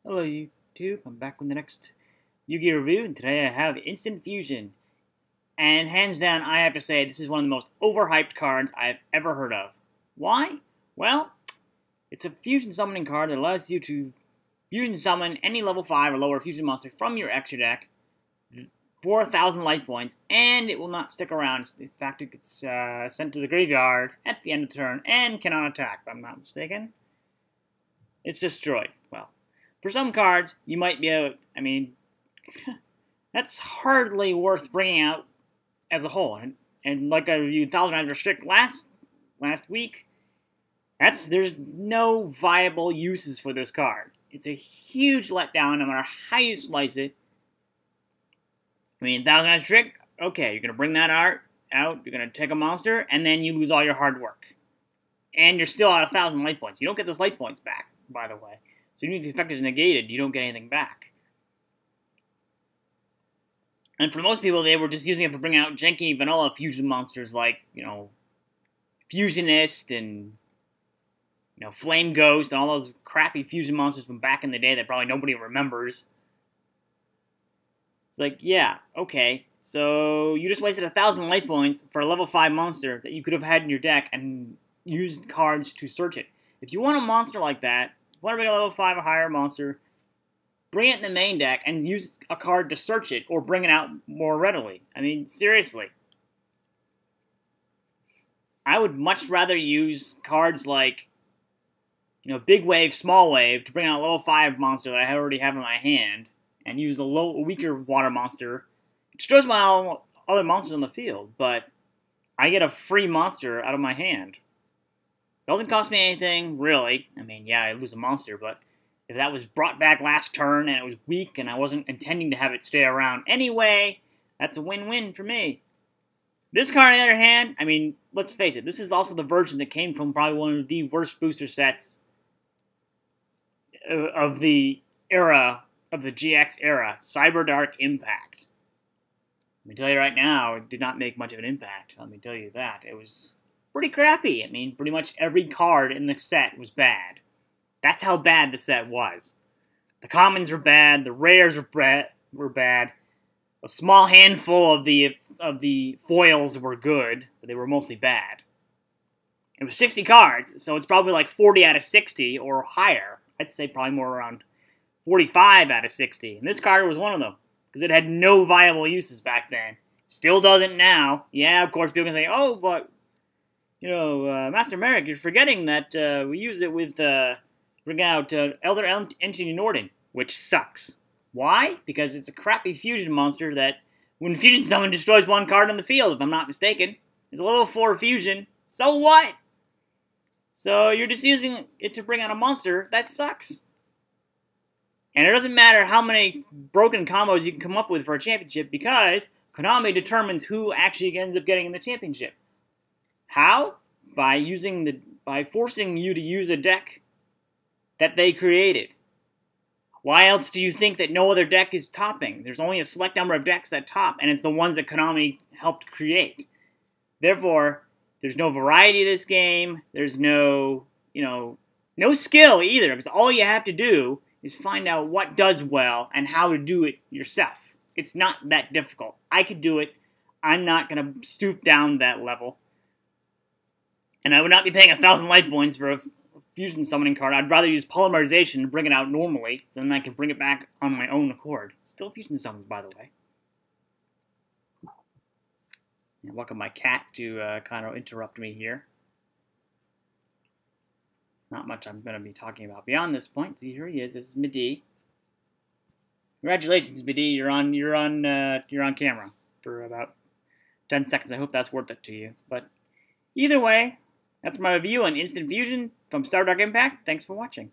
Hello YouTube, I'm back with the next Yu-Gi-Oh! Review, and today I have Instant Fusion. And hands down, I have to say, this is one of the most overhyped cards I've ever heard of. Why? Well, it's a fusion summoning card that allows you to fusion summon any level 5 or lower fusion monster from your extra deck for 1,000 life points, and it will not stick around. In fact, it gets sent to the graveyard at the end of the turn and cannot attack, if I'm not mistaken. It's destroyed. Well, for some cards, you might be able, that's hardly worth bringing out as a whole. And like I reviewed 1,000 Eyes Restrict last week, there's no viable uses for this card. It's a huge letdown no matter how you slice it. 1,000 Eyes Restrict, okay, you're going to bring that art out, you're going to take a monster, and then you lose all your hard work. And you're still at 1,000 life points. You don't get those life points back, by the way. So even if the effect is negated, you don't get anything back. And for most people, they were just using it for bringing out janky vanilla fusion monsters like, Fusionist and, Flame Ghost and all those crappy fusion monsters from back in the day that probably nobody remembers. It's like, yeah, okay, so you just wasted 1,000 life points for a level 5 monster that you could have had in your deck and used cards to search it. If you want a monster like that, if you want to bring a level 5 or higher monster, bring it in the main deck and use a card to search it or bring it out more readily. Seriously. I would much rather use cards like, Big Wave, Small Wave to bring out a level 5 monster that I already have in my hand and use a weaker water monster. It destroys my other monsters on the field, but I get a free monster out of my hand. It doesn't cost me anything, really. Yeah, I lose a monster, but if that was brought back last turn and it was weak and I wasn't intending to have it stay around anyway, that's a win-win for me. This card, on the other hand, let's face it, this is also the version that came from probably one of the worst booster sets of the era, of the GX era, Cyber Dark Impact. Let me tell you right now, it did not make much of an impact. Let me tell you that. It was pretty crappy. Pretty much every card in the set was bad. That's how bad the set was. The commons were bad. The rares were bad. A small handful of the foils were good, but they were mostly bad. It was 60 cards, so it's probably like 40 out of 60 or higher. I'd say probably more around 45 out of 60. And this card was one of them, because it had no viable uses back then. Still doesn't now. Yeah, of course, people can say, oh, but Master Merrick, you're forgetting that we used it with bring out Elder Entity Norden, which sucks. Why? Because it's a crappy fusion monster that, when fusion summon, destroys one card on the field, if I'm not mistaken. It's a level 4 fusion. So what? So you're just using it to bring out a monster that sucks. And it doesn't matter how many broken combos you can come up with for a championship, because Konami determines who actually ends up getting in the championship. How? By forcing you to use a deck that they created. Why else do you think that no other deck is topping? There's only a select number of decks that top, and it's the ones that Konami helped create. Therefore, there's no variety to this game. There's no skill either, because all you have to do is find out what does well and how to do it yourself. It's not that difficult. I could do it. I'm not going to stoop down that level. And I would not be paying 1,000 life points for a fusion summoning card. I'd rather use polymerization and bring it out normally, so then I can bring it back on my own accord. Still fusion summons, by the way. And welcome my cat to kind of interrupt me here. Not much I'm going to be talking about beyond this point. So here he is. This is Midi. Congratulations, Midi. You're on camera for about 10 seconds. I hope that's worth it to you. But either way, that's my review on Instant Fusion from Cyber Dark Impact. Thanks for watching.